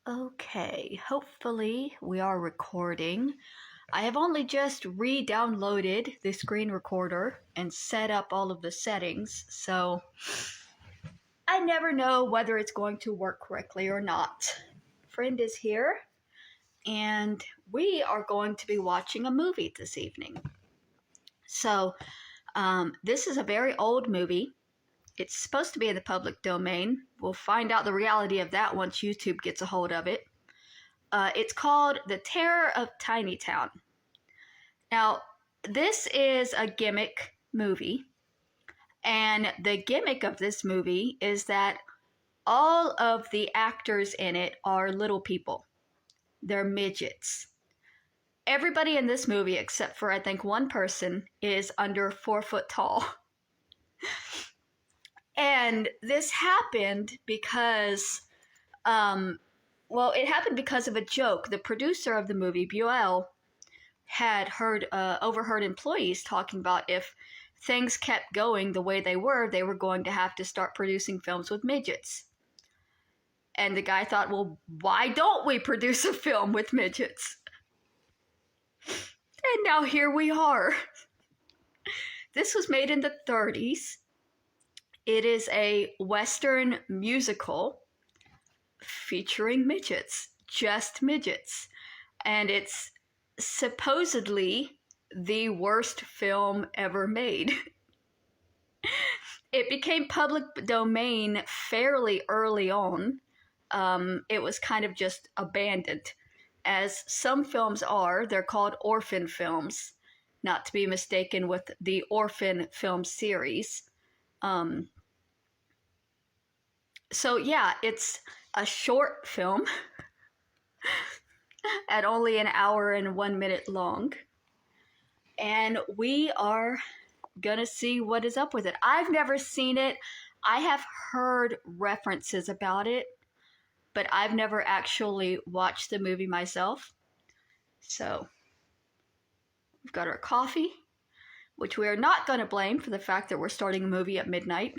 Okay, hopefully we are recording. I have only just re-downloaded the screen recorder and set up all of the settings, so I never know whether it's going to work correctly or not. Friend is here, and we are going to be watching a movie this evening. So, this is a very old movie. It's supposed to be in the public domain. We'll find out the reality of that once YouTube gets a hold of it. It's called The Terror of Tiny Town. Now, this is a gimmick movie, and the gimmick of this movie is that all of the actors in it are little people. They're midgets. Everybody in this movie, except for I think one person, is under 4 foot tall. And this happened because, it happened because of a joke. The producer of the movie, Buell, had overheard employees talking about if things kept going the way they were going to have to start producing films with midgets. And the guy thought, well, why don't we produce a film with midgets? And now here we are. This was made in the 30s. It is a Western musical featuring midgets, just midgets. And it's supposedly the worst film ever made. It became public domain fairly early on. It was kind of just abandoned. As some films are, they're called orphan films, not to be mistaken with the orphan film series. It's a short film at only an hour and 1 minute long. And we are gonna see what is up with it. I've never seen it. I have heard references about it, but I've never actually watched the movie myself. So, we've got our coffee, which we are not gonna blame for the fact that we're starting a movie at midnight.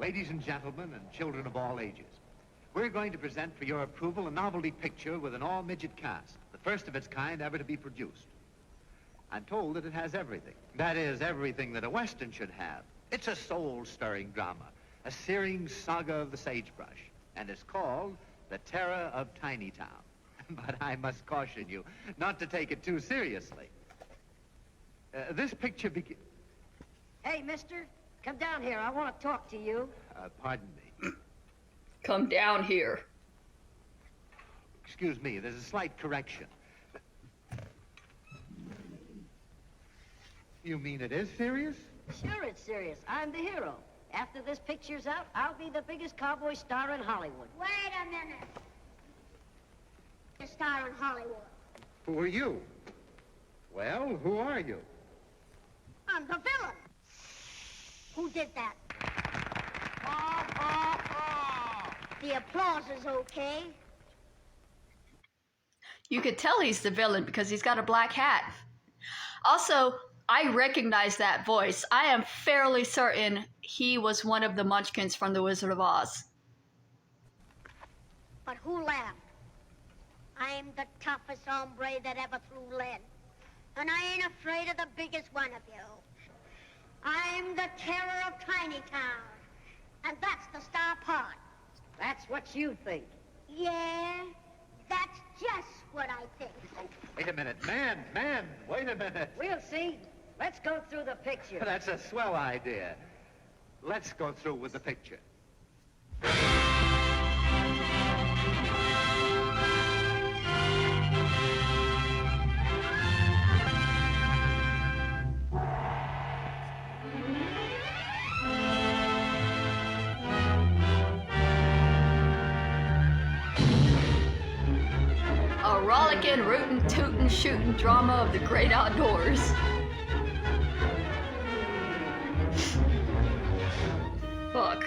Ladies and gentlemen, and children of all ages, we're going to present for your approval a novelty picture with an all-midget cast, the first of its kind ever to be produced. I'm told that it has everything. That is, everything that a Western should have. It's a soul-stirring drama, a searing saga of the sagebrush, and it's called The Terror of Tiny Town. But I must caution you not to take it too seriously. This picture begins... Hey, mister, come down here. I want to talk to you. Pardon me. Come down here. Excuse me, there's a slight correction. You mean it is serious? Sure it's serious. I'm the hero. After this picture's out, I'll be the biggest cowboy star in Hollywood. Wait a minute. A star in Hollywood. Who are you? Well, who are you? I'm the villain. Who did that? The applause is okay. You could tell he's the villain because he's got a black hat. Also, I recognize that voice. I am fairly certain he was one of the Munchkins from The Wizard of Oz. But who laughed? I'm the toughest hombre that ever threw lead. And I ain't afraid of the biggest one of you. I'm the terror of Tiny Town. And that's the star part. That's what you think. Yeah, that's just what I think. Wait a minute. Man, wait a minute. We'll see. Let's go through the picture. That's a swell idea. Let's go through with the picture. A rollicking, rootin', tootin', shootin' drama of the great outdoors. Fuck.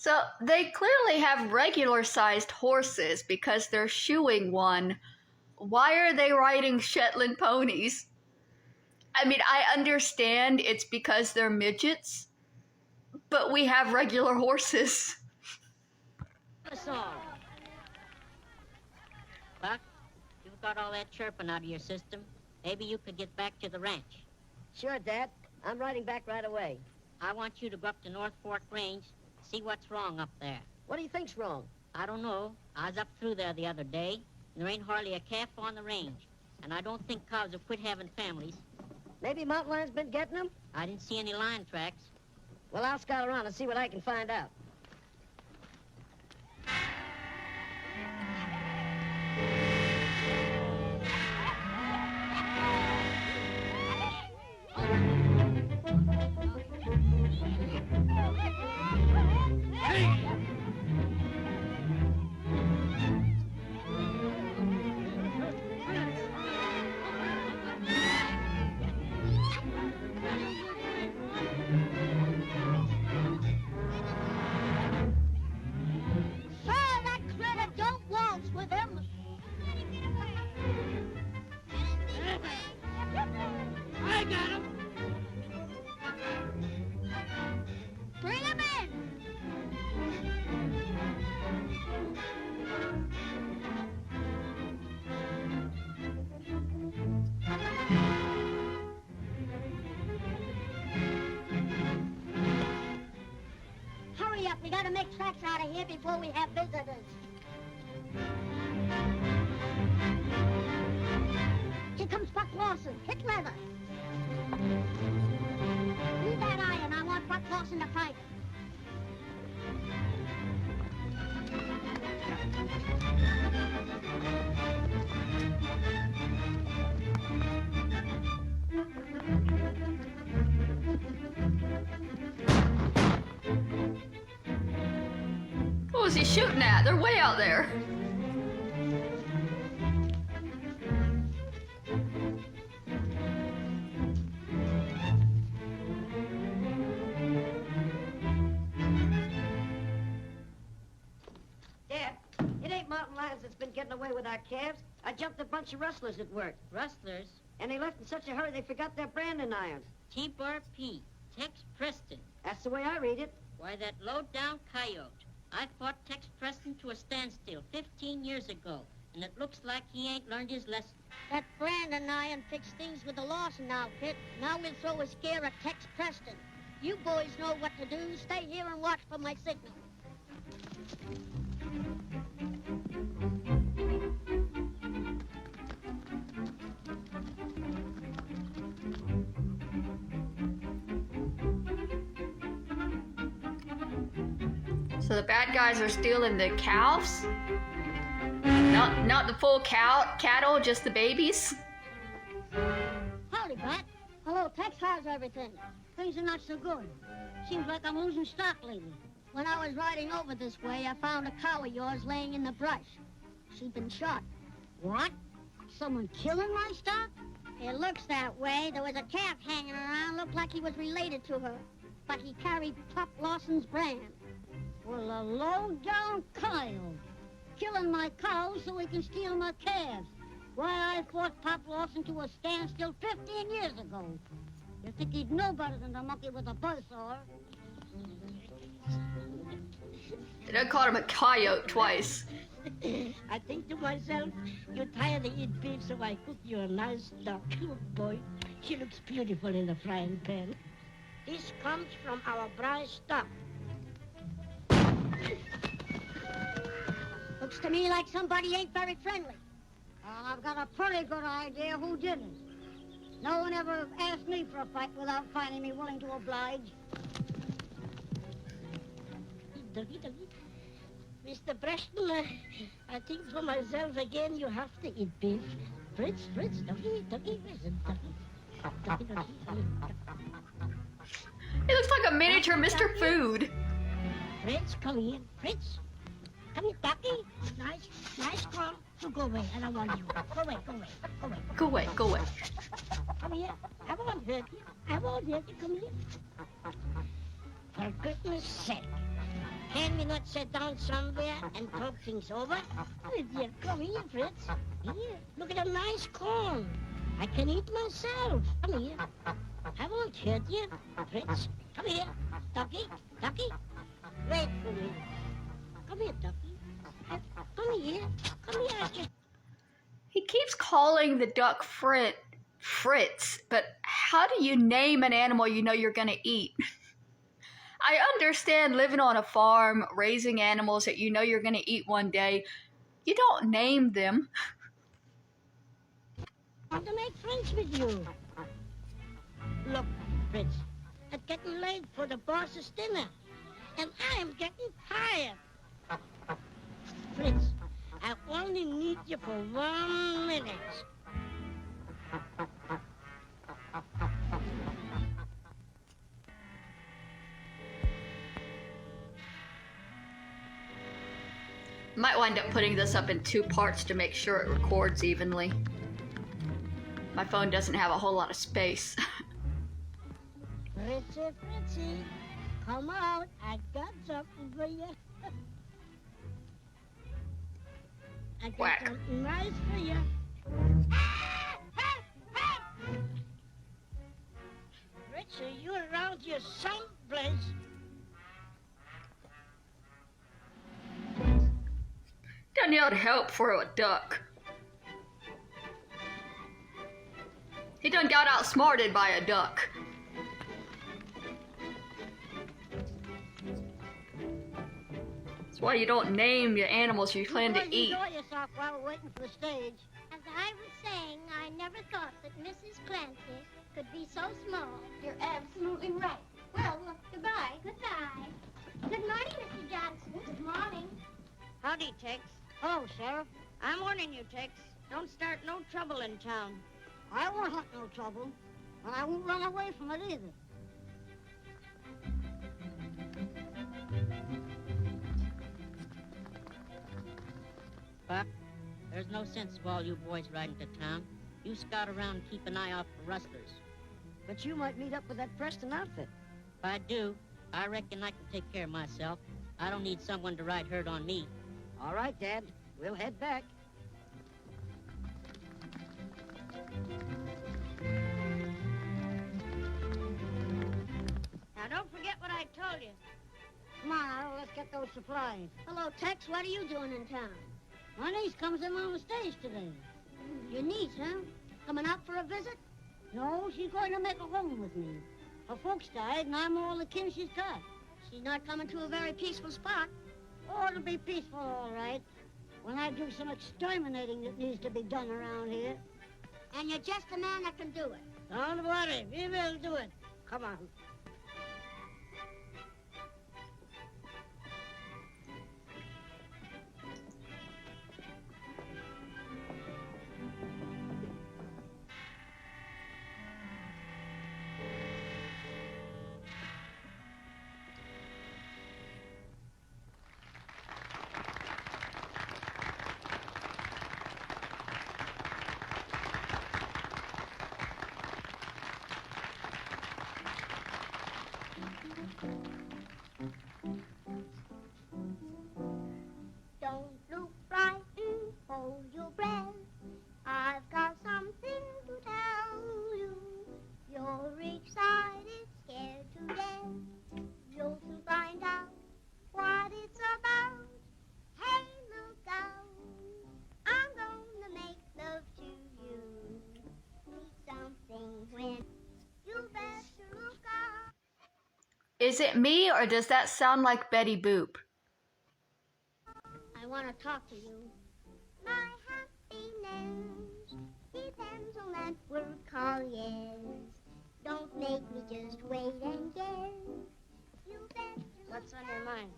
So they clearly have regular-sized horses because they're shoeing one. Why are they riding Shetland ponies? I mean, I understand it's because they're midgets, but we have regular horses. Us all. Buck, you've got all that chirping out of your system. Maybe you could get back to the ranch. Sure, Dad. I'm riding back right away. I want you to go up to North Fork Range, see what's wrong up there. What do you think's wrong? I don't know. I was up through there the other day, and there ain't hardly a calf on the range. And I don't think cows have quit having families. Maybe mountain lion's been getting them? I didn't see any lion tracks. Well, I'll scout around and see what I can find out. That critter don't waltz with him. I got him. Bring him in. Hurry up, we gotta make tracks out of here before we have visitors. Here comes Buck Lawson. Hit leather. Leave that iron. I want Buck Lawson to fight. What was he shooting at? They're way out there. Dad, it ain't mountain lions that's been getting away with our calves. I jumped a bunch of rustlers at work, Rustlers, and they left in such a hurry they forgot their branding irons. T-Bar-P, Tex Preston. That's the way I read it. Why, that low-down coyote. I fought Tex Preston to a standstill 15 years ago, and it looks like he ain't learned his lesson. That Brandon iron fixed things with the Lawson outfit. Now we'll throw a scare at Tex Preston. You boys know what to do. Stay here and watch for my signal. So the bad guys are stealing the calves? Not the full cattle, just the babies? Howdy, Pat. Hello, Tex. How's everything? Things are not so good. Seems like I'm losing stock lately. When I was riding over this way, I found a cow of yours laying in the brush. She'd been shot. What? Someone killing my stock? It looks that way. There was a calf hanging around. Looked like he was related to her. But he carried Pop Lawson's brand. Well, a low-down coyote. Killing my cows so he can steal my calves. Why, I fought Pop Lawson to a standstill 15 years ago. You think he'd know better than the monkey with a buzzsaw? They called him a coyote twice. I think to myself, you're tired of eating beef, so I cook you a nice duck. Oh, boy, she looks beautiful in the frying pan. This comes from our prize stock. Looks to me like somebody ain't very friendly. I've got a pretty good idea who didn't. No one ever asked me for a fight without finding me willing to oblige. Mr. Preston, I think for myself again you have to eat beef. Fritz, doggy, listen, doggy. He looks like a miniature Mr. Food. Fritz, come here. Fritz. Come here, ducky. Nice call. So go away. I don't want you. Go away. Go away. Come here. I won't hurt you. Come here. For goodness sake. Can we not sit down somewhere and talk things over? Oh, dear, come here, Fritz. Here, look at the nice corn. I can eat myself. Come here. I won't hurt you, Fritz. Come here. Ducky, Ducky. Wait for me. Come here, Ducky. Come here. Come here. I just... He keeps calling the duck Fritz, but how do you name an animal you know you're gonna eat? I understand living on a farm, raising animals that you know you're gonna eat one day. You don't name them. I want to make friends with you. Look, Fritz, it's getting late for the boss's dinner, and I am getting tired. Fritz, I only need you for 1 minute. Might wind up putting this up in 2 parts to make sure it records evenly. My phone doesn't have a whole lot of space. Fritzy, Fritzy, come out. I got something for you. I got Whack. something nice for you. Fritzy, you around here someplace. Don't need help for a duck. He done got outsmarted by a duck. That's why you don't name your animals you plan to eat. Enjoy yourself while we're waiting for the stage. As I was saying, I never thought that Mrs. Clancy could be so small. You're absolutely right. Well, goodbye. Goodbye. Good morning, Mr. Johnson. Good morning. Howdy, Tex. Hello, Sheriff. I'm warning you, Tex. Don't start no trouble in town. I won't have no trouble, and I won't run away from it either. Buck, there's no sense of all you boys riding to town. You scout around and keep an eye out for rustlers. But you might meet up with that Preston outfit. If I do, I reckon I can take care of myself. I don't need someone to ride herd on me. All right, Dad. We'll head back. Now, don't forget what I told you. Come on, Al, let's get those supplies. Hello, Tex. What are you doing in town? My niece comes in on the stage today. Your niece, huh? Coming out for a visit? No, she's going to make a home with me. Her folks died, and I'm all the kin she's got. She's not coming to a very peaceful spot. Oh, it'll be peaceful, all right, when I do some exterminating that needs to be done around here. And you're just the man that can do it. Don't worry, we will do it. Come on. Don't look frightened, hold your breath. I've got something to tell you. You're excited, scared to death. You'll soon find out what it's about. Hey, look out, I'm gonna make love to you. Need something when you better look out. Is it me, or does that sound like Betty Boop? I want to talk to you. My happiness depends on that word called yes. Don't make me just wait and guess. You better What's on your mind?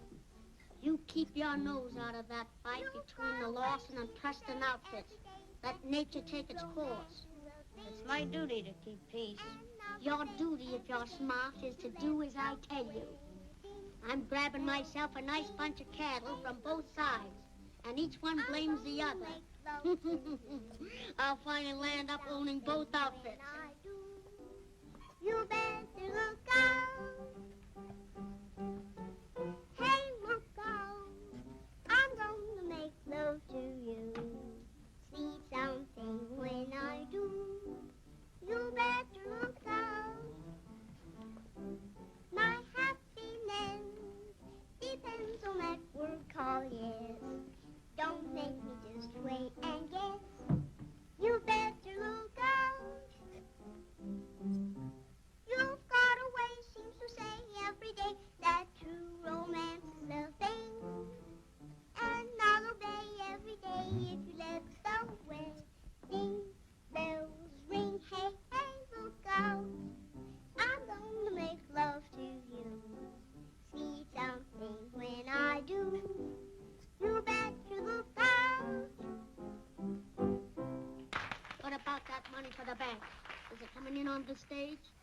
You keep your nose out of that fight between the Lawson and Preston outfits. Let nature take its course. It's my duty to keep peace. Your duty, if you're smart, is to do as I tell you. I'm grabbing myself a nice bunch of cattle from both sides, and each one blames the other. I'll finally land up owning both outfits. You better look out. Hey, look out. make me just wait and guess. You better look out. You've got a way, seems to say every day, that true romance is a thing. And I'll obey every day if you let the wedding bells ring. Hey, hey, look out. I'm going to make love to you. Sweet something when I do. You better look out. What about that money for the bank? Is it coming in on the stage?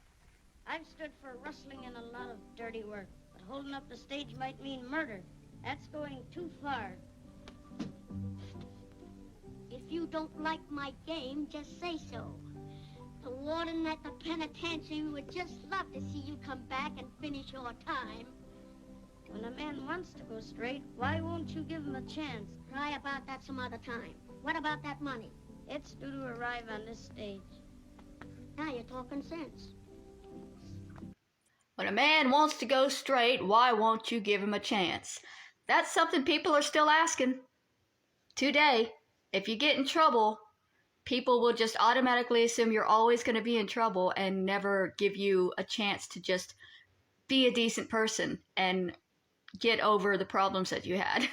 I've stood for rustling and a lot of dirty work, but holding up the stage might mean murder. That's going too far. If you don't like my game, just say so. The warden at the penitentiary would just love to see you come back and finish your time. When a man wants to go straight, why won't you give him a chance? Cry about that some other time. What about that money? It's due to arrive on this stage. Now you're talking sense. When a man wants to go straight, why won't you give him a chance? That's something people are still asking. Today, if you get in trouble, people will just automatically assume you're always going to be in trouble and never give you a chance to just be a decent person and get over the problems that you had.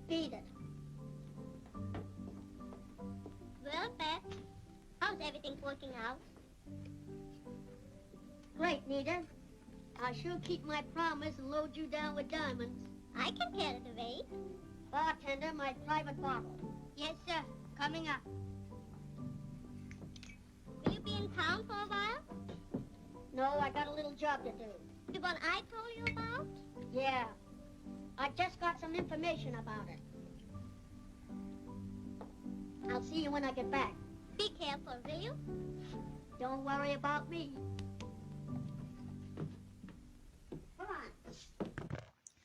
Beat it. Well, Beth, how's everything working out? Great, Nita. I'll sure keep my promise and load you down with diamonds. I can carry the weight. Bartender, my private bottle. Yes, sir. Coming up. Will you be in town for a while? No, I got a little job to do. The one I told you about? Yeah. I just got some information about it. I'll see you when I get back. Be careful, will you? Don't worry about me. Come on.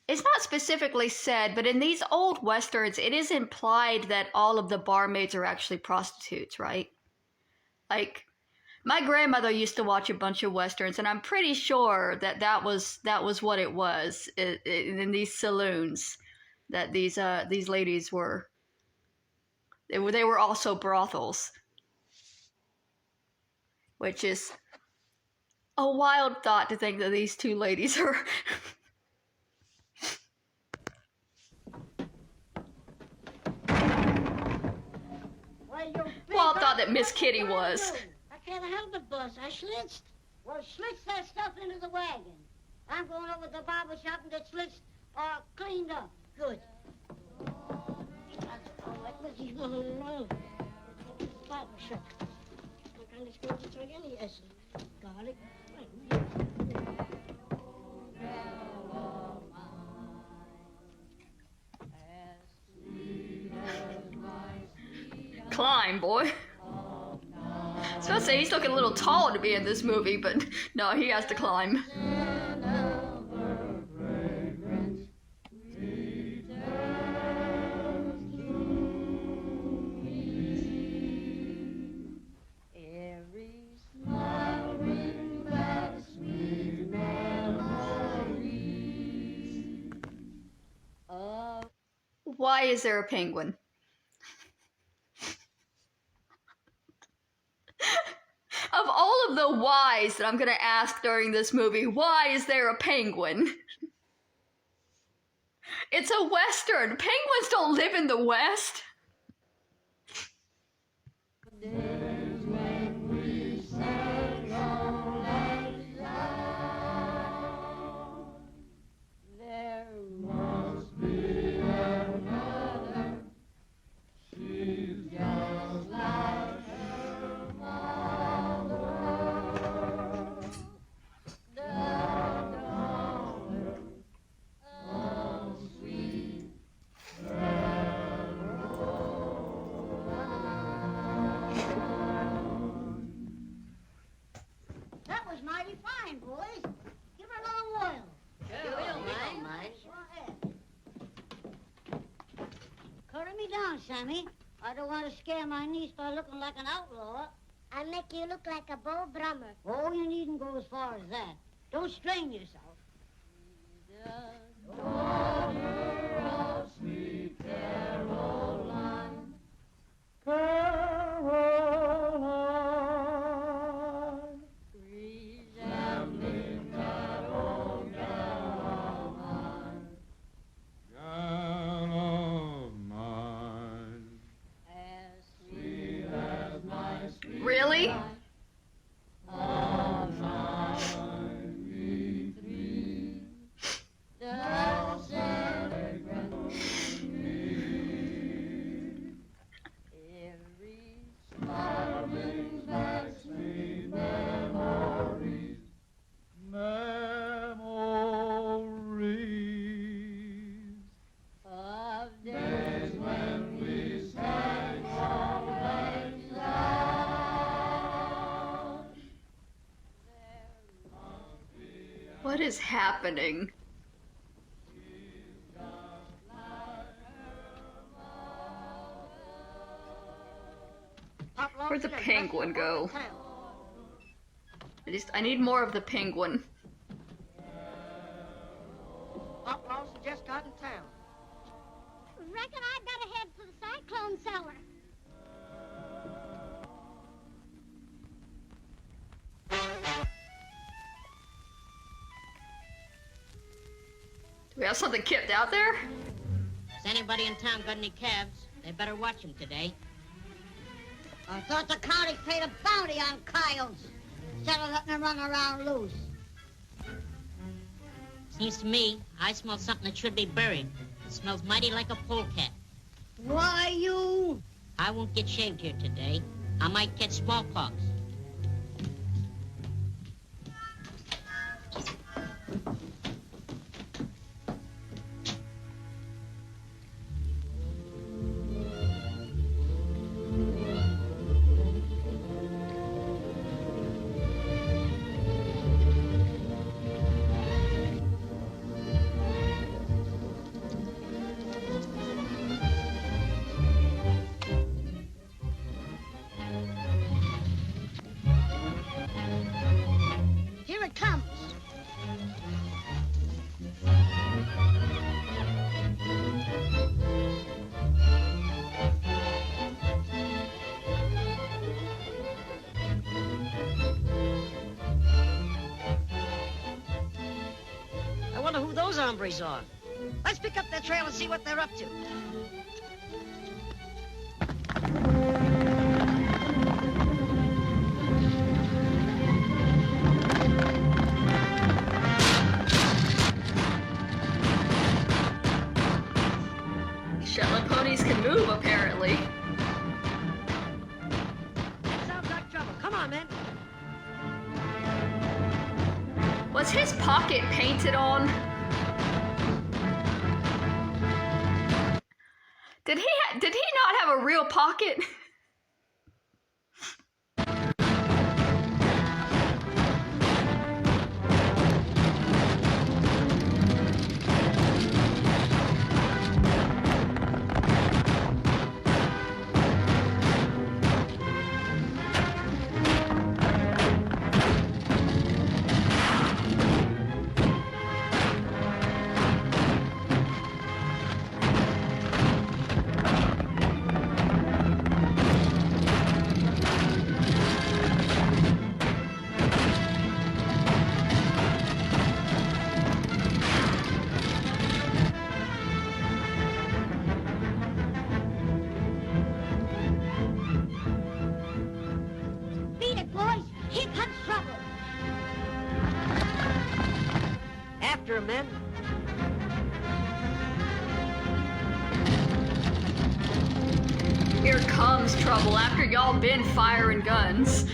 It's not specifically said, but in these old westerns, it is implied that all of the barmaids are actually prostitutes, right? Like, my grandmother used to watch a bunch of westerns, and I'm pretty sure that that was what it was in these saloons, that these ladies were. They were also brothels, which is a wild thought to think that these two ladies are. Well, I thought that Miss Kitty was. I can't help it, boss. I schlitzed. Well, schlitz that stuff into the wagon. I'm going over to the barber shop and get schlitzed or cleaned up. Good. Let me keep one alone. Barber shop. What kind of skills to throw any essence? Garlic. Climb, boy. I was about to say, he's looking a little tall to be in this movie, but no, he has to climb. Why is there a penguin? Of all of the whys that I'm going to ask during this movie, why is there a penguin? It's a Western. Penguins don't live in the West. That was mighty fine, boys. Give her a long oil. Sure, we don't mind. Go ahead. Curry me down, Sammy. I don't want to scare my niece by looking like an outlaw. I'll make you look like a Beau Brummer. Oh, you needn't go as far as that. Don't strain yourself. Really? What is happening? Where'd the penguin go? I need more of the penguin. Pop Lawson just got in town. Reckon I better head for the cyclone cellar. Do we have something kept out there? Has anybody in town got any calves? They better watch them today. I thought the county paid a bounty on coyotes instead of letting them run around loose. Seems to me, I smell something that should be buried. It smells mighty like a polecat. Why, you? I won't get shaved here today. I might get smallpox. Here it comes. I wonder who those hombres are. Let's pick up their trail and see what they're up to. Shetland ponies can move, apparently. Sounds like trouble. Come on, men. Was his pocket painted on? Did he not have a real pocket? Beat it, boys. Here comes trouble. After 'em, men. Here comes trouble after y'all been firing guns.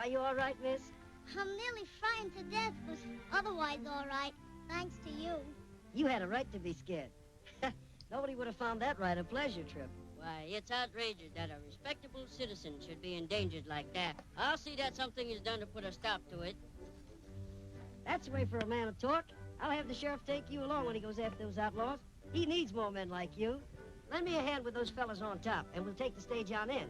Are you all right, miss? I'm nearly frightened to death, but otherwise all right. Thanks to you. You had a right to be scared. Nobody would have found that ride a pleasure trip. Why, it's outrageous that a respectable citizen should be endangered like that. I'll see that something is done to put a stop to it. That's the way for a man to talk. I'll have the sheriff take you along when he goes after those outlaws. He needs more men like you. Lend me a hand with those fellas on top, and we'll take the stage on in.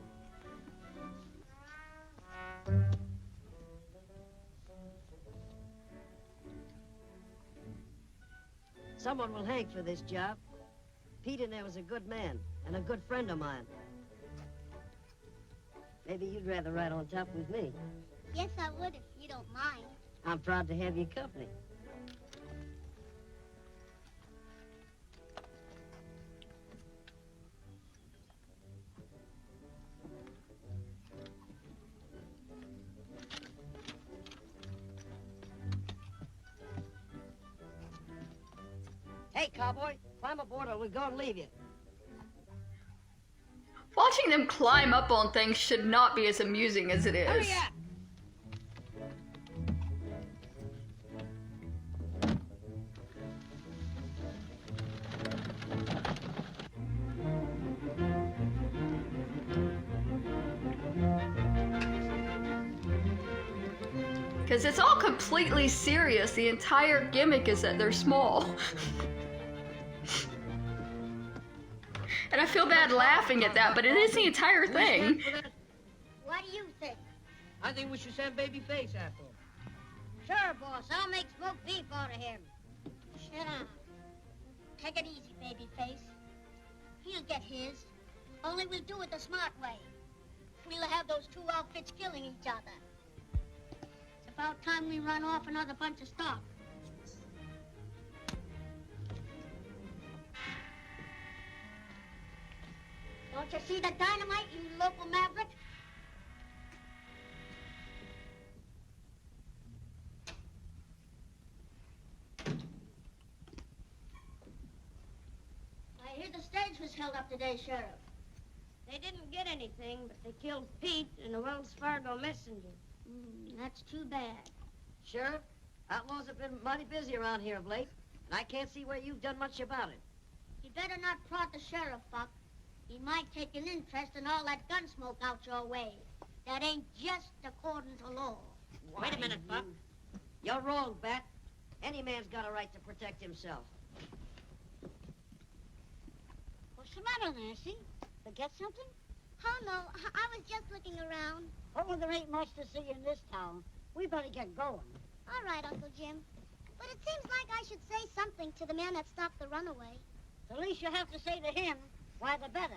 Someone will hang for this job. Pete in there was a good man, and a good friend of mine. Maybe you'd rather ride on top with me. Yes, I would if you don't mind. I'm proud to have your company. Hey, cowboy, climb aboard or we're gonna leave you. Watching them climb up on things should not be as amusing as it is. Hurry up! Because it's all completely serious. The entire gimmick is that they're small. And I feel bad laughing at that, but it is the entire thing. What do you think? I think we should send Babyface after him. Sure, boss. I'll make smoked beef out of him. Shut up. Take it easy, Babyface. He'll get his. Only we'll do it the smart way. We'll have those two outfits killing each other. It's about time we run off another bunch of stock. Don't you see the dynamite, you local maverick? I hear the stage was held up today, Sheriff. They didn't get anything, but they killed Pete and the Wells Fargo messenger. That's too bad. Sheriff, outlaws have been mighty busy around here of late, and I can't see where you've done much about it. You better not prod the sheriff, Buck. He might take an interest in all that gun smoke out your way. That ain't just according to law. Wait a minute, Buck. You're wrong, Bat. Any man's got a right to protect himself. What's the matter, Nancy? Forget something? Oh, no. I was just looking around. Oh, there ain't much to see in this town. We better get going. All right, Uncle Jim. But it seems like I should say something to the man that stopped the runaway. The least you have to say to him, why the better.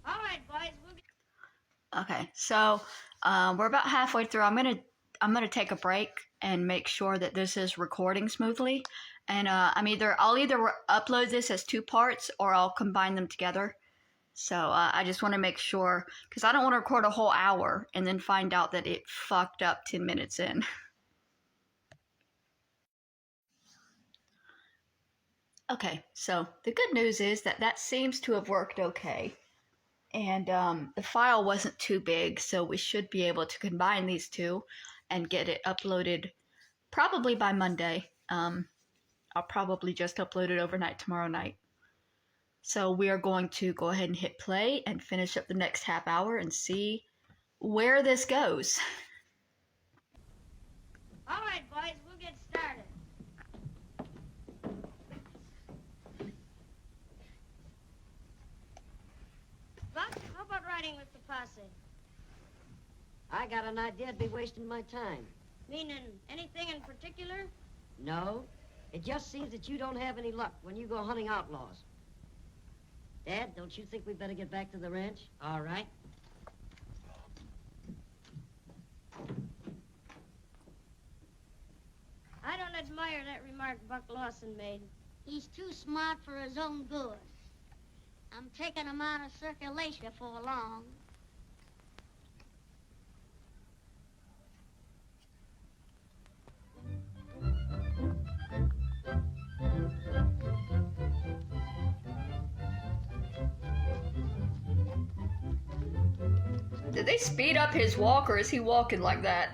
All right, boys, we'll be... Okay, so we're about halfway through. I'm gonna take a break and make sure that this is recording smoothly. And I'll either upload this as 2 parts or I'll combine them together. So I just want to make sure, because I don't want to record a whole hour and then find out that it fucked up 10 minutes in. Okay, so the good news is that seems to have worked okay. And the file wasn't too big, so we should be able to combine these two and get it uploaded probably by Monday. I'll probably just upload it overnight tomorrow night. So we are going to go ahead and hit play and finish up the next half hour and see where this goes. All right, boys, we'll get started. Buck, how about riding with the posse? I got an idea I'd be wasting my time. Meaning anything in particular? No, it just seems that you don't have any luck when you go hunting outlaws. Dad, don't you think we better get back to the ranch? All right. I don't admire that remark Buck Lawson made. He's too smart for his own good. I'm taking him out of circulation before long. Did they speed up his walk, or is he walking like that?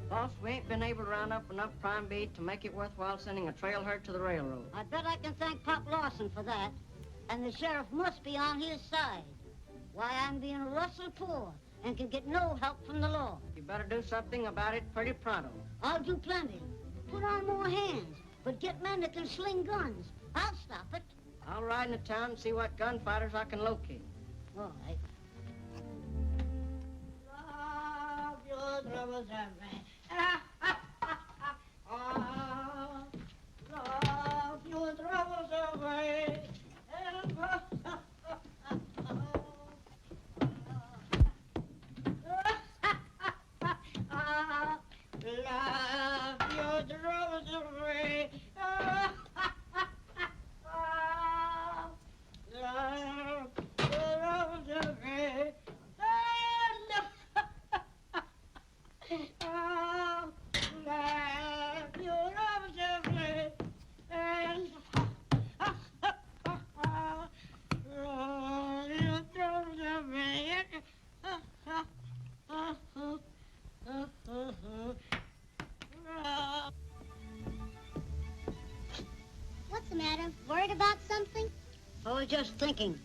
Boss, we ain't been able to round up enough prime bait to make it worthwhile sending a trail herd to the railroad. I bet I can thank Pop Lawson for that. And the sheriff must be on his side. Why, I'm being rustle poor and can get no help from the law. You better do something about it pretty pronto. I'll do plenty. Put on more hands, but get men that can sling guns. I'll stop it. I'll ride into town and see what gunfighters I can locate. All right. Love your troubles away. Love your troubles away. Love your troubles away. Love your troubles away. What's the matter? Worried about something? I was just thinking,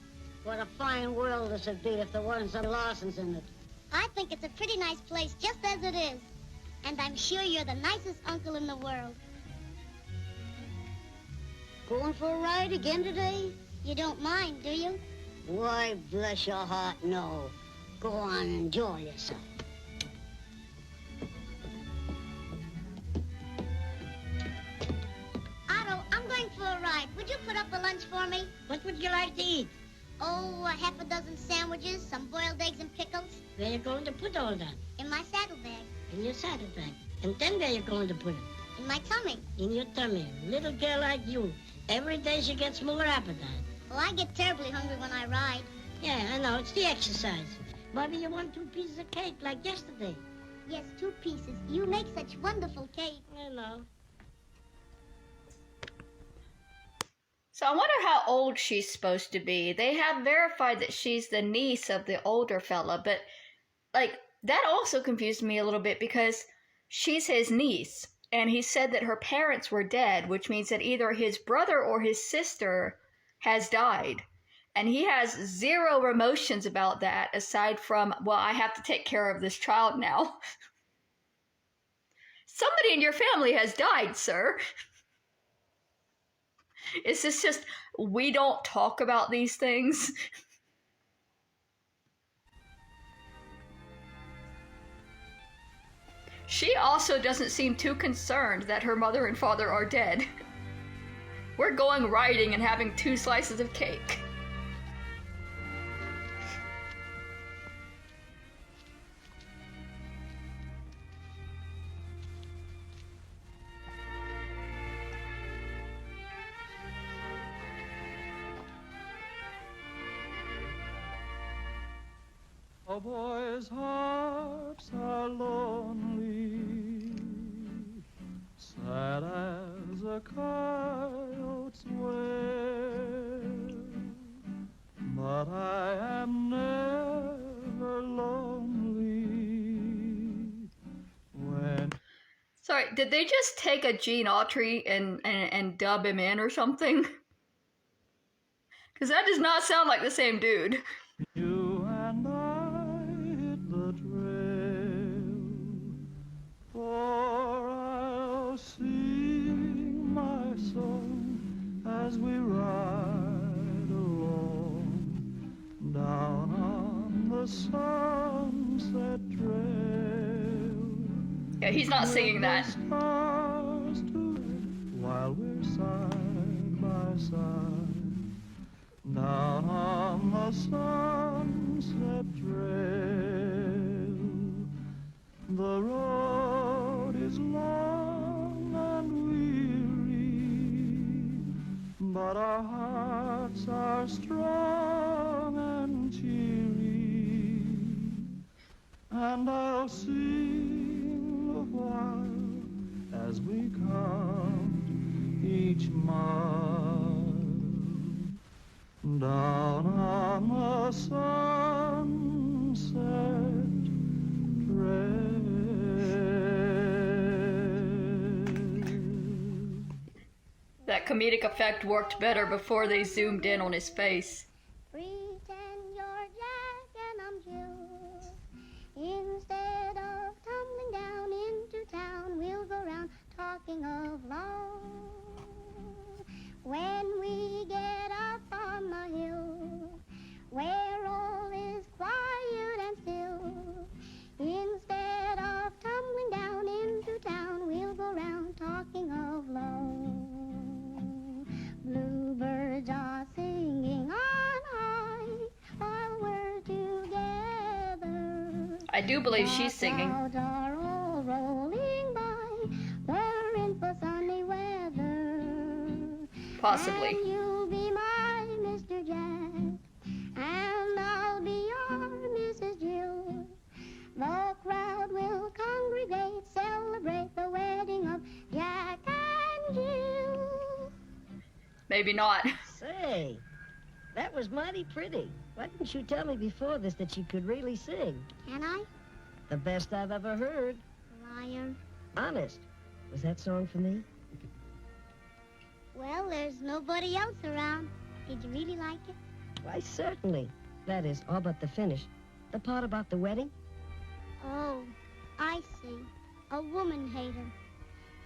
what a fine world this would be if there weren't some Larsons in it. I think it's a pretty nice place just as it is. And I'm sure you're the nicest uncle in the world. Going for a ride again today? You don't mind, do you? Why, bless your heart, no. Go on and enjoy yourself. Otto, I'm going for a ride. Would you put up a lunch for me? What would you like to eat? Oh, half a dozen sandwiches, some boiled eggs and pickles. Where you going to put all that? In my saddlebag. In your saddlebag. And then where you going to put it? In my tummy. In your tummy. Little girl like you. Every day she gets more appetite. Well, I get terribly hungry when I ride. Yeah, I know. It's the exercise. Bobby, you want 2 pieces of cake like yesterday? Yes, 2 pieces. You make such wonderful cake. I know. So I wonder how old she's supposed to be. They have verified that she's the niece of the older fella, but, like, that also confused me a little bit because she's his niece, and he said that her parents were dead, which means that either his brother or his sister has died. And he has zero emotions about that, aside from, well, I have to take care of this child now. Somebody in your family has died, sir. Is this just, we don't talk about these things? She also doesn't seem too concerned that her mother and father are dead. We're going riding and having 2 slices of cake. A boy's hearts are lonely, sad as a coyote's wail, but I am never lonely when... Sorry, did they just take a Gene Autry and dub him in or something? Because that does not sound like the same dude. You and I hit the trail, for I'll sing my song as we ride along down on the sunset trail. Yeah, he's not singing that. Stars to while we're side by side down on the sunset trail. The road is long and weary, but our hearts are strong and cheery, and I'll sing the while as we count each mile down on the sun. that comedic effect worked better before they zoomed in on his face. Pretend you're Jack and I'm Jill. Instead of tumbling down into town, we'll go round talking of love. When we get up on the hill, where all is quiet and still, instead of tumbling down into town, we'll go round talking of love. Bluebirds are singing on high while we're together. I do believe she's singing. The clouds are all rolling by. We're in for sunny weather. Possibly. And you'll be my Mr. Jack, and I'll be your Mrs. Jill. The crowd will congregate, celebrate the wedding of Jack and Jill. Maybe not. Say, that was mighty pretty. Why didn't you tell me before this that you could really sing? Can I? The best I've ever heard. Liar. Honest. Was that song for me? Well, there's nobody else around. Did you really like it? Why, certainly. That is, all but the finish. The part about the wedding? Oh, I see. A woman hater.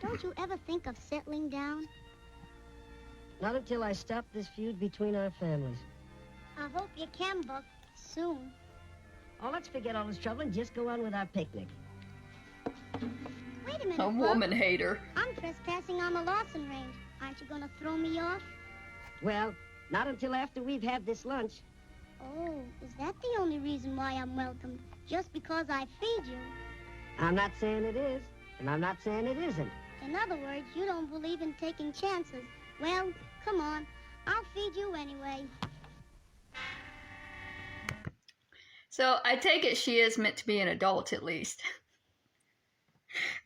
Don't you ever think of settling down? Not until I stop this feud between our families. I hope you can, Buck, soon. Oh, let's forget all this trouble and just go on with our picnic. Wait a minute, A Buck. woman hater. I'm trespassing on the Lawson range. Aren't you gonna throw me off? Well, not until after we've had this lunch. Oh, is that the only reason why I'm welcomed? Just because I feed you? I'm not saying it is, and I'm not saying it isn't. In other words, you don't believe in taking chances. Well, come on. I'll feed you anyway. So I take it she is meant to be an adult at least.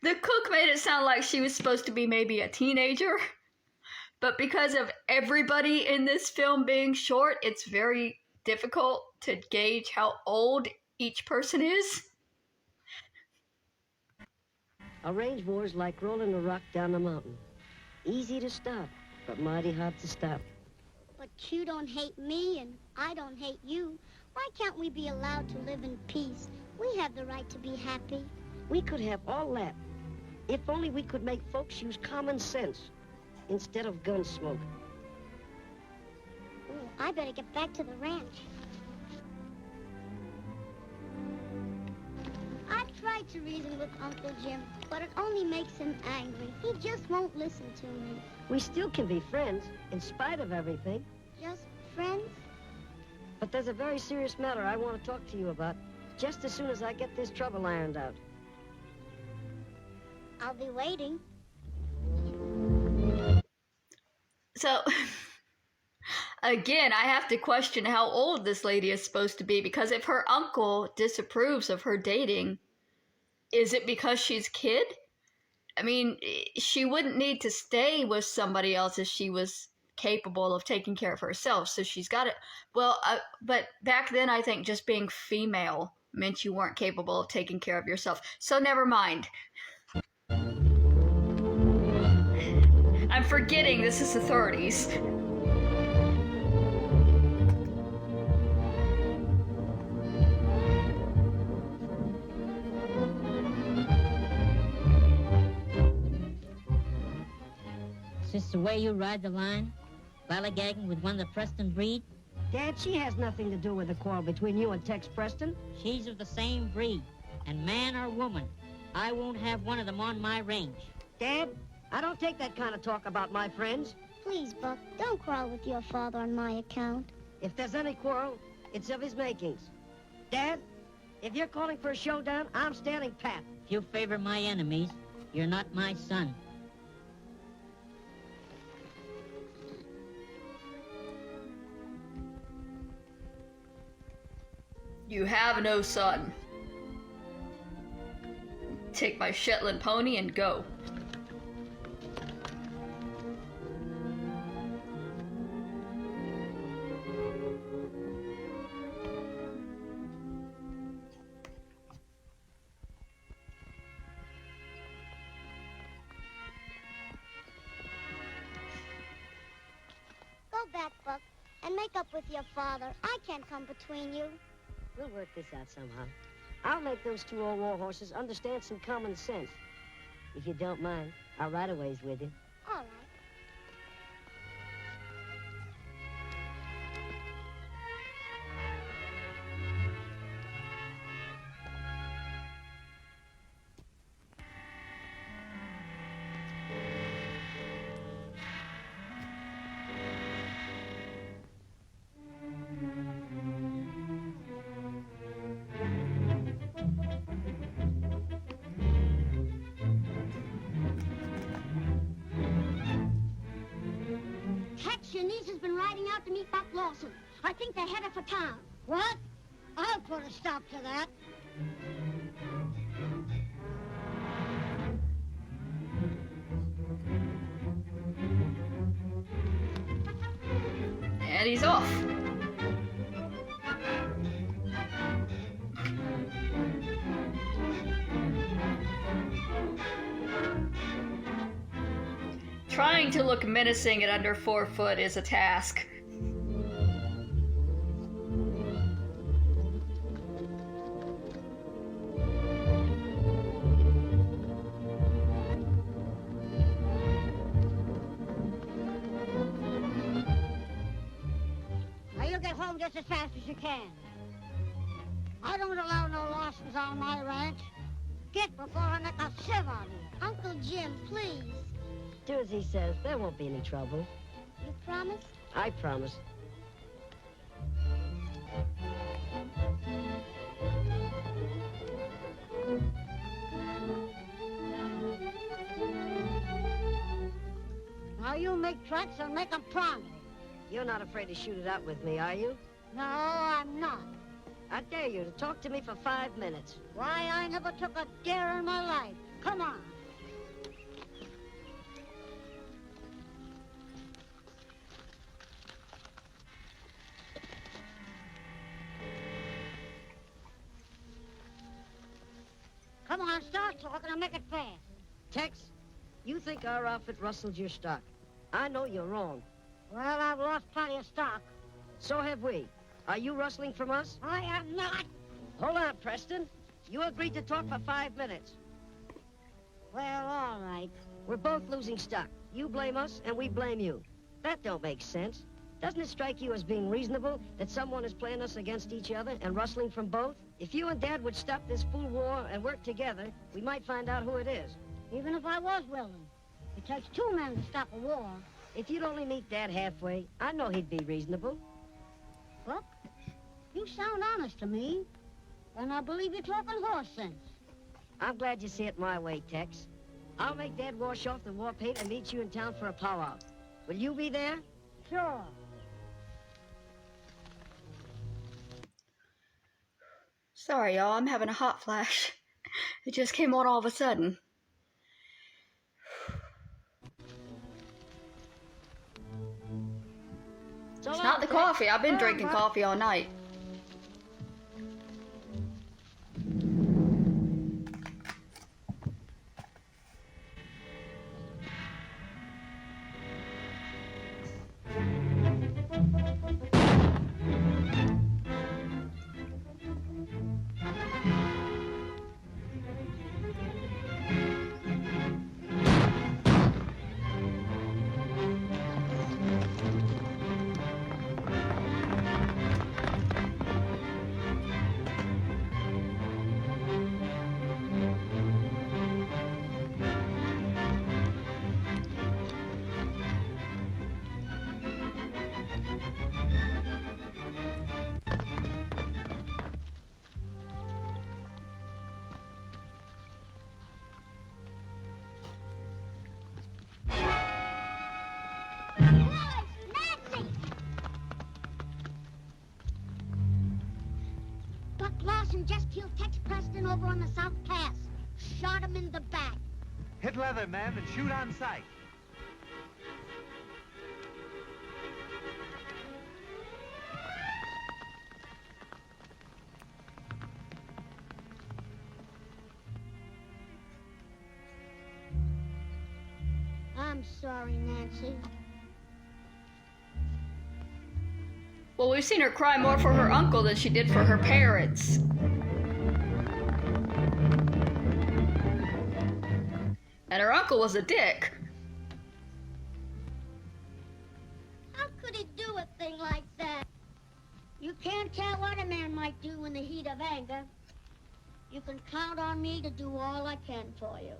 The cook made it sound like she was supposed to be maybe a teenager. But because of everybody in this film being short, it's very difficult to gauge how old each person is. A range war's like rolling a rock down a mountain. Easy to stop, but mighty hard to stop. But you don't hate me and I don't hate you. Why can't we be allowed to live in peace? We have the right to be happy. We could have all that, if only we could make folks use common sense instead of gun smoke. Ooh, I better get back to the ranch. I've tried to reason with Uncle Jim, but it only makes him angry. He just won't listen to me. We still can be friends, in spite of everything. Just friends? But there's a very serious matter I want to talk to you about, just as soon as I get this trouble ironed out. I'll be waiting. So, again, I have to question how old this lady is supposed to be, because if her uncle disapproves of her dating, is it because she's a kid? I mean, she wouldn't need to stay with somebody else if she was capable of taking care of herself. So she's got it. Well, but back then, I think just being female meant you weren't capable of taking care of yourself. So never mind. I'm forgetting this is the 30s. Is this the way you ride the line? Ballygagging with one of the Preston breed? Dad, she has nothing to do with the quarrel between you and Tex Preston. She's of the same breed. And man or woman, I won't have one of them on my range. Dad, I don't take that kind of talk about my friends. Please, Buck, don't quarrel with your father on my account. If there's any quarrel, it's of his makings. Dad, if you're calling for a showdown, I'm standing pat. If you favor my enemies, you're not my son. You have no son. Take my Shetland pony and go. that book and make up with your father. I can't come between you. We'll work this out somehow. I'll make those two old war horses understand some common sense. If you don't mind, I'll ride a ways with you. All right. Tex, your niece has been riding out to meet Buck Lawson. I think they're headed for town. What? I'll put a stop to that. And he's off. Trying to look menacing at under 4 foot is a task. Now, you get home just as fast as you can. I don't allow no Lawsons on my ranch. Get before I make a sieve on you. Uncle Jim, please. Do as he says. There won't be any trouble. You promise? I promise. Now, you make tracks and make 'em prompt. You're not afraid to shoot it out with me, are you? No, I'm not. I dare you to talk to me for 5 minutes. Why, I never took a dare in my life. Come on. Come on, start talking and make it fast. Tex, you think our outfit rustled your stock. I know you're wrong. Well, I've lost plenty of stock. So have we. Are you rustling from us? I am not. Hold on, Preston. You agreed to talk for 5 minutes. Well, all right. We're both losing stock. You blame us, and we blame you. That don't make sense. Doesn't it strike you as being reasonable that someone is playing us against each other and rustling from both? If you and Dad would stop this fool war and work together, we might find out who it is. Even if I was willing. It takes 2 men to stop a war. If you'd only meet Dad halfway, I know he'd be reasonable. Look, you sound honest to me. And I believe you're talking horse sense. I'm glad you see it my way, Tex. I'll make Dad wash off the war paint and meet you in town for a powwow. Will you be there? Sure. Sorry, y'all, I'm having a hot flash. It just came on all of a sudden. It's not the coffee. I've been drinking coffee all night. Lawson just killed Tex Preston over on the South Pass. Shot him in the back. Hit leather, ma'am, and shoot on sight. I'm sorry, Nancy. Well, we've seen her cry more for her uncle than she did for her parents. And her uncle was a dick. How could he do a thing like that? You can't tell what a man might do in the heat of anger. You can count on me to do all I can for you.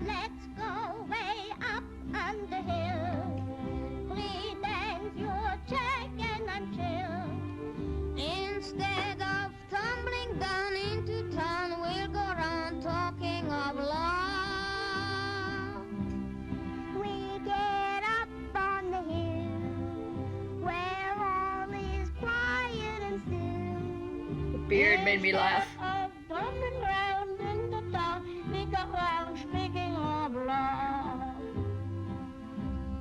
Let's go way up on the hill. Please dance your chicken until. Instead of tumbling down into town, we'll go around talking of love. We get up on the hill where all is quiet and still. The beard made me laugh. Of bumping round in the town, we go round speaking of love.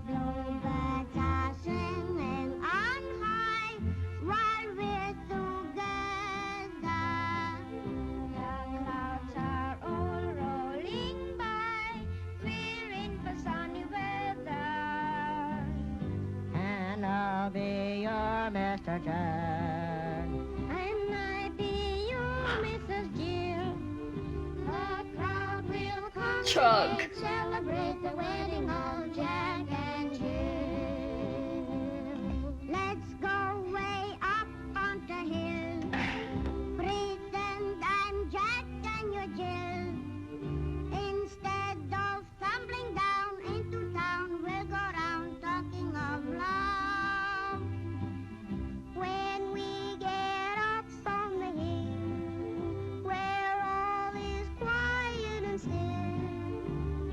Bluebirds are singing on high while we're together. The clouds are all rolling by. We're in for sunny weather. And I'll be your Mr. Jack. And I be your Mrs. Jill. The crowd will come Chug. and celebrate the wedding of Jack and Jill. Let's go way up on the hill. Pretend I'm Jack and you're Jill. Instead of tumbling down into town, we'll go round talking of love. When we get up on the hill, where all is quiet and still.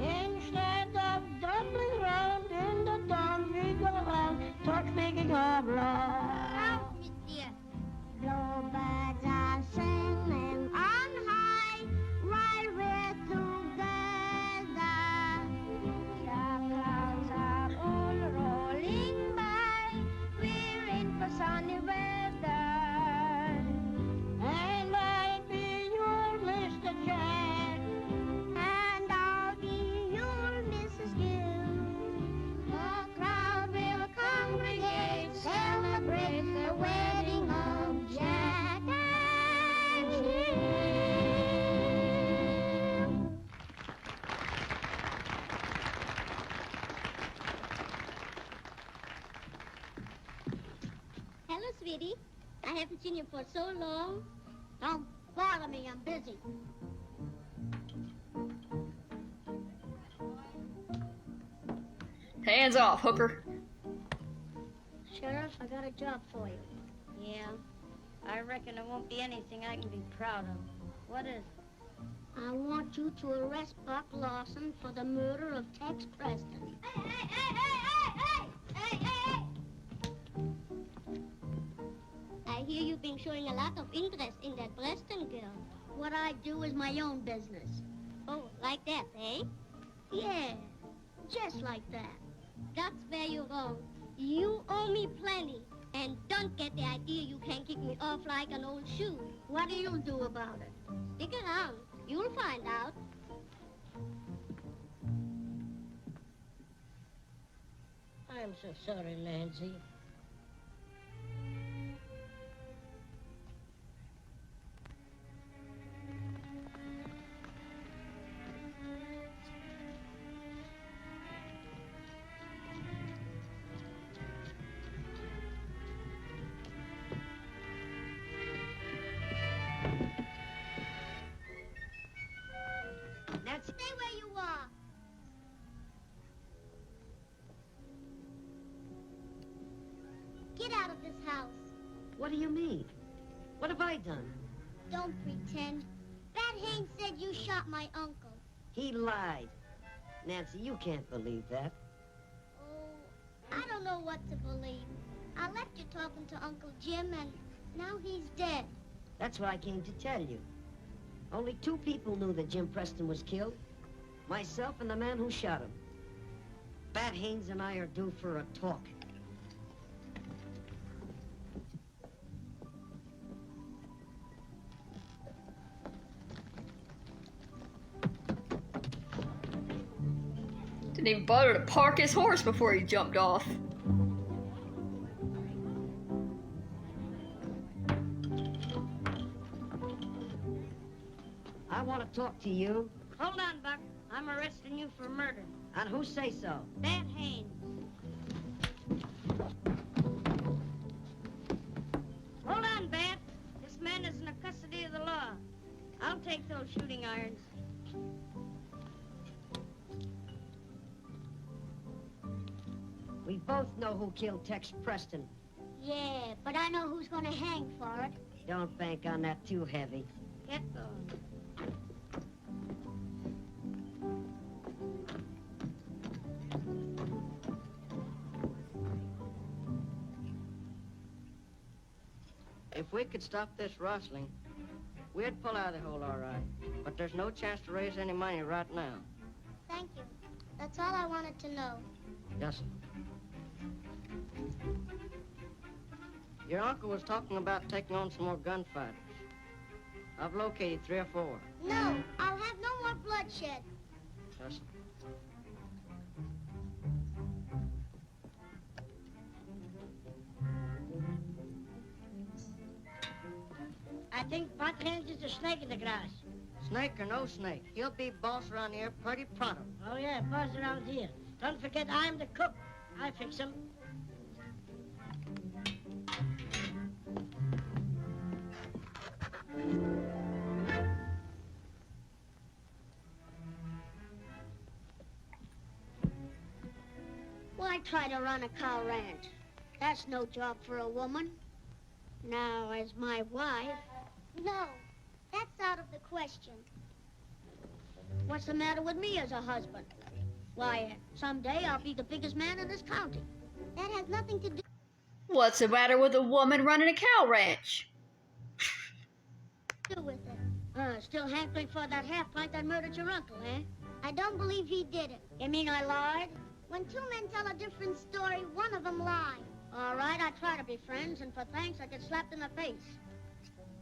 Instead of tumbling round in the town, we go round talk speaking of love. Bluebirds are singing on high while we're together. The clouds are all rolling by. We're in for sunny weather. And I'll be your Mr. Jack. And I'll be your Mrs. Gill. The crowd will congregate, celebrate the wedding of Jack and Jill. Hello, sweetie. I haven't seen you for so long. Don't bother me, I'm busy. Hands off, hooker. Sheriff, I got a job for you. Yeah, I reckon it won't be anything I can be proud of. What is it? I want you to arrest Buck Lawson for the murder of Tex Preston. Hey! I hear you've been showing a lot of interest in that Preston girl. What I do is my own business. Oh, like that, eh? Yeah, just like that. That's where you're wrong. You owe me plenty. And don't get the idea you can kick me off like an old shoe. What do you do about it? Stick around. You'll find out. I'm so sorry, Nancy. Nancy, stay where you are. Get out of this house. What do you mean? What have I done? Don't pretend. Bat Haynes said you shot my uncle. He lied. Nancy, you can't believe that. Oh, I don't know what to believe. I left you talking to Uncle Jim, and now he's dead. That's why I came to tell you. Only 2 people knew that Jim Preston was killed. Myself and the man who shot him. Bat Haynes and I are due for a talk. Didn't even bother to park his horse before he jumped off. I want to talk to you. Hold on, Buck. I'm arresting you for murder. And who say so? Bat Haynes. Hold on, Bat. This man is in the custody of the law. I'll take those shooting irons. We both know who killed Tex Preston. Yeah, but I know who's gonna hang for it. Don't bank on that too heavy. Get those. If we could stop this rustling, we'd pull out of the hole all right. But there's no chance to raise any money right now. Thank you. That's all I wanted to know. Yes. Your uncle was talking about taking on some more gunfighters. I've located 3 or 4. No, I'll have no more bloodshed. Yes. I think Bat Haynes is a snake in the grass. Snake or no snake, he'll be boss around here pretty pronto. Oh, yeah, boss around here. Don't forget I'm the cook. I fix him. Why try to run a cow ranch? That's no job for a woman. Now, as my wife... No, that's out of the question. What's the matter with me as a husband? Why, someday I'll be the biggest man in this county. That has nothing to do What's the matter with a woman running a cow ranch? with it. Still hankering for that half-pint that murdered your uncle, eh? I don't believe he did it. You mean I lied? When 2 men tell a different story, one of them lied. All right, I try to be friends, and for thanks, I get slapped in the face.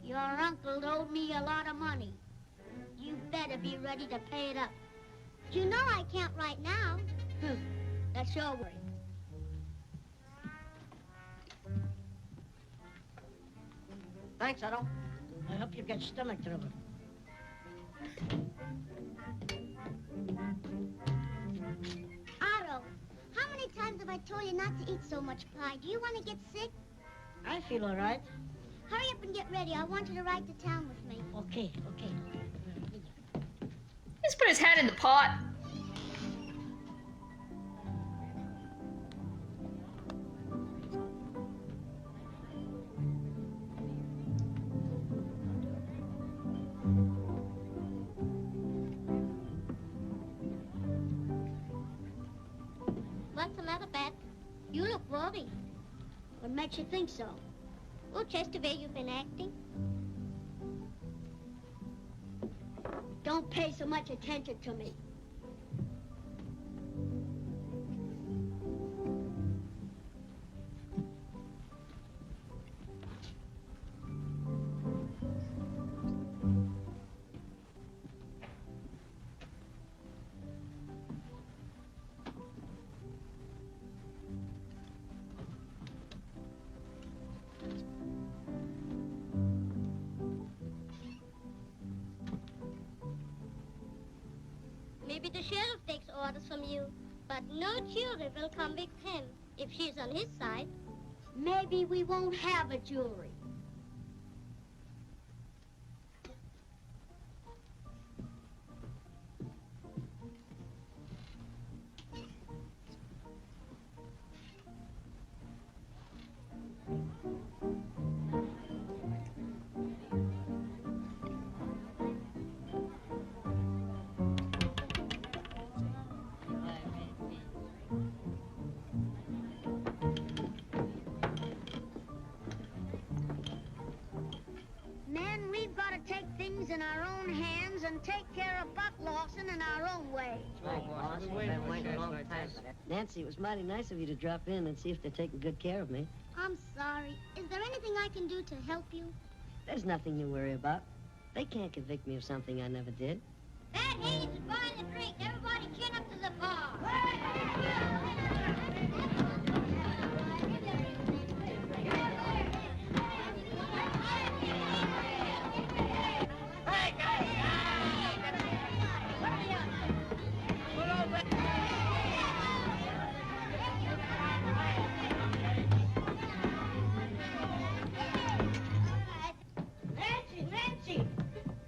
Your uncle owed me a lot of money. You better be ready to pay it up. You know I can't right now. That's your worry. Thanks, Otto. I hope you get stomach trouble. Otto, how many times have I told you not to eat so much pie? Do you want to get sick? I feel all right. Hurry up and get ready. I want you to ride to town with me. Okay, okay. Let's put his head in the pot. What's the matter, Bat? You look worried. What makes you think so? Oh, just the way you've been acting. Don't pay so much attention to me. Maybe the sheriff takes orders from you, but no children will come with him if she's on his side. Maybe we won't have a jury. Men, we've got to take things in our own hands and take care of Buck Lawson in our own way. Nancy, it was mighty nice of you to drop in and see if they're taking good care of me. I'm sorry. Is there anything I can do to help you? There's nothing you worry about. They can't convict me of something I never did. Bad Hayes is buying the drink. Everybody chin up to the bar. Nancy!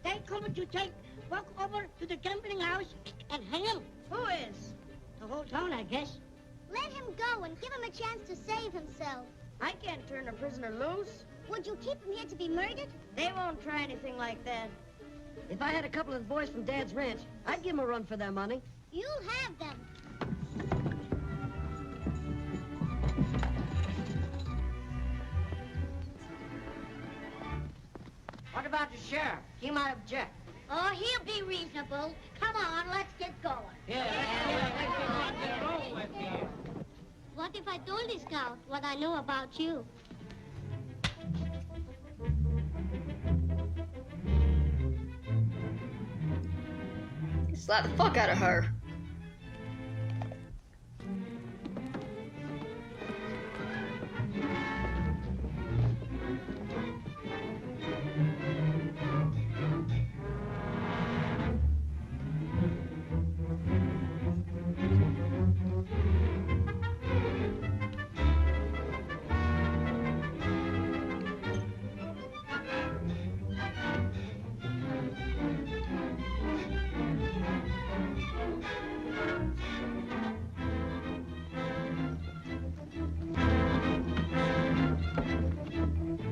They coming to take Buck over to the gambling house and hang him. Who is? The whole town, I guess. Let him go and give him a chance to save himself. I can't turn a prisoner loose. Would you keep him here to be murdered? They won't try anything like that. If I had a couple of the boys from Dad's ranch, I'd give them a run for their money. You'll have them. What about the sheriff? He might object. Oh, he'll be reasonable. Come on, let's get going. What if I told the scout what I know about you? Slap the fuck out of her.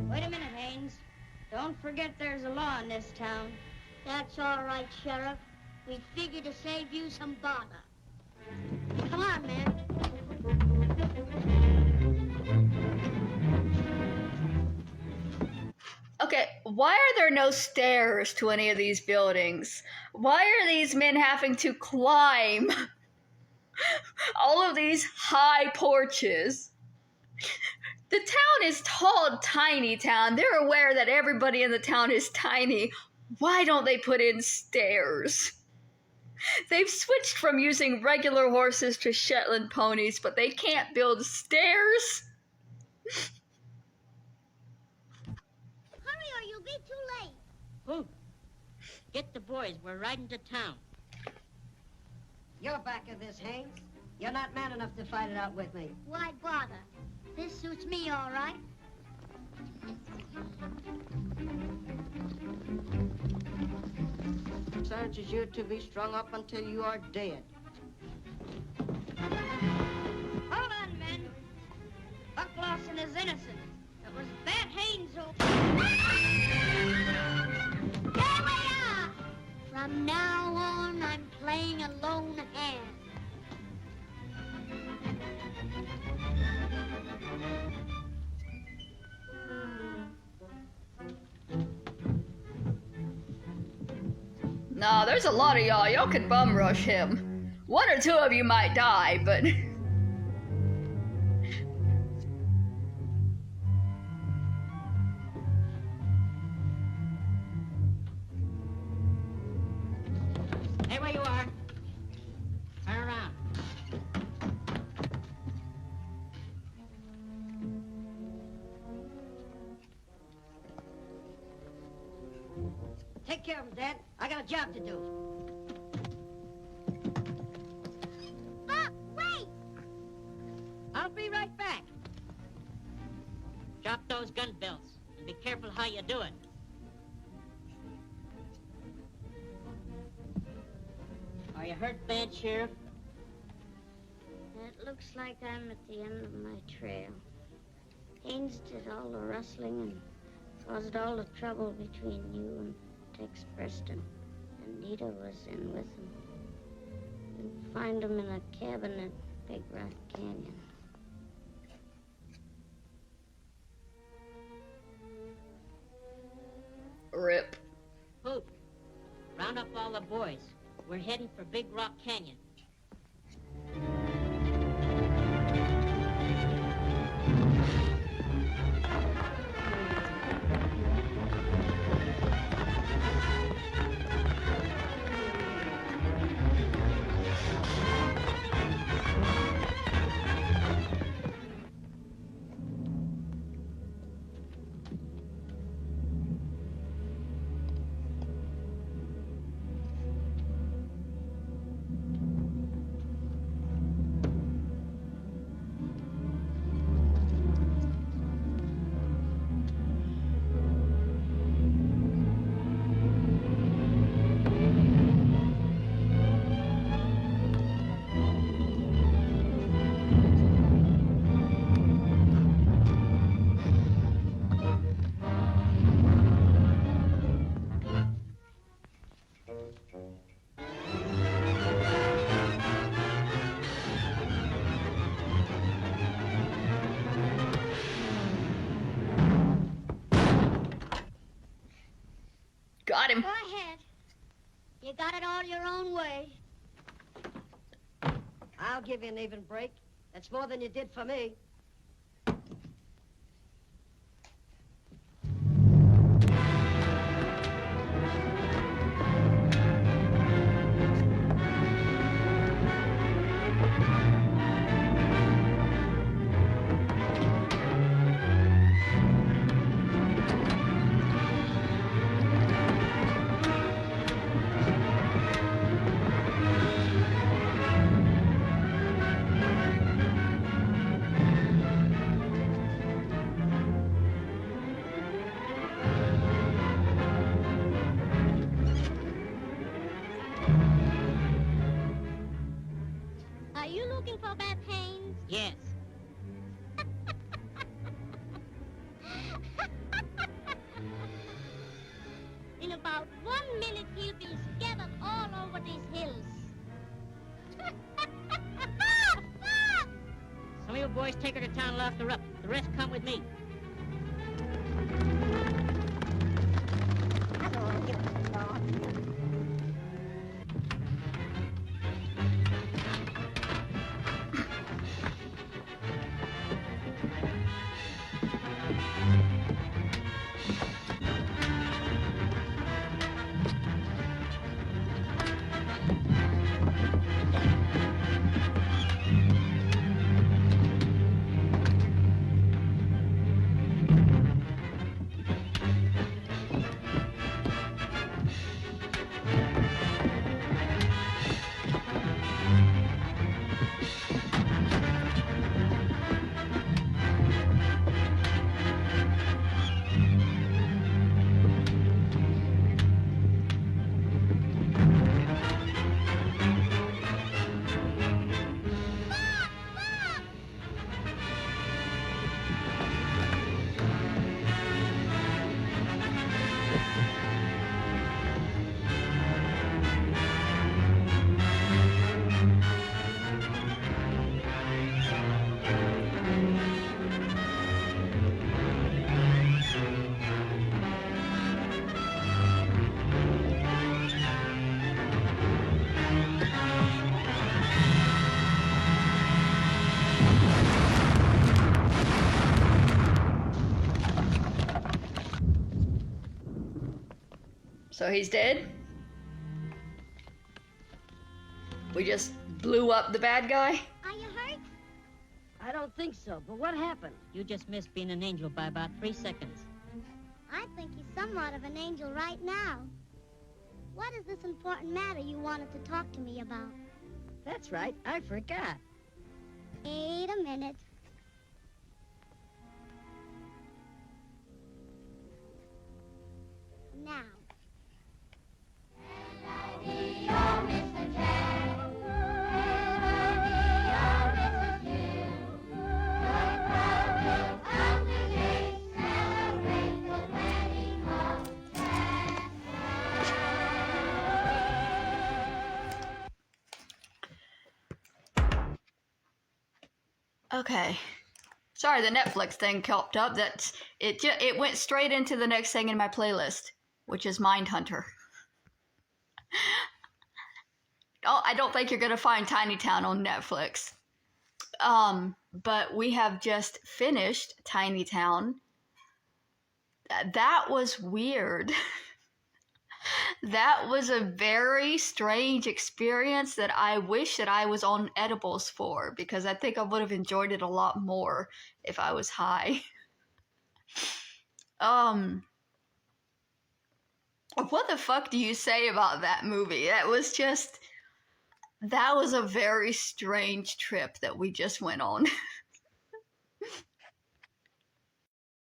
Wait a minute, Haynes. Don't forget there's a law in this town. That's all right, Sheriff. We figured to save you some bother. Come on, man. Okay, why are there no stairs to any of these buildings? Why are these men having to climb all of these high porches? The town is called Tiny Town. They're aware that everybody in the town is tiny. Why don't they put in stairs? They've switched from using regular horses to Shetland ponies, but they can't build stairs? Hurry or you'll be too late. Who? Get the boys. We're riding to town. You're back of this, Haynes. You're not man enough to fight it out with me. Why bother? This suits me all right. Charges you to be strung up until you are dead. Hold on, men. Buck Lawson is innocent. It was Bad Haynes who... There we are! From now on, I'm playing a lone hand. No, there's a lot of y'all. Y'all could bum rush him. One or two of you might die, but... Hey, where you are. Turn around. Take care of him, Dad. I got a job to do. be right back. Drop those gun belts and be careful how you do it. Are you hurt bad, Sheriff? It looks like I'm at the end of my trail. Haynes did all the rustling and caused all the trouble between you and Tex Preston. Anita was in with him. And find him in a cabin at Big Rock Canyon. Rip. Hoot, round up all the boys. We're heading for Big Rock Canyon. Got him. Go ahead. You got it all your own way. I'll give you an even break. That's more than you did for me. Are you looking for Beth Haynes? Yes. In about 1 minute, he'll be scattered all over these hills. Some of you boys take her to town and lock her up. The rest come with me. So he's dead? We just blew up the bad guy? Are you hurt? I don't think so, but what happened? You just missed being an angel by about 3 seconds. I think he's somewhat of an angel right now. What is this important matter you wanted to talk to me about? That's right, I forgot. Wait a minute. now. Okay. Sorry, the Netflix thing popped up. It went straight into the next thing in my playlist, which is Mindhunter. Oh, I don't think you're gonna find Tiny Town on Netflix. But we have just finished Tiny Town. That was weird. That was a very strange experience that I wish that I was on edibles for, because I think I would have enjoyed it a lot more if I was high. What the fuck do you say about that movie? That was a very strange trip that we just went on.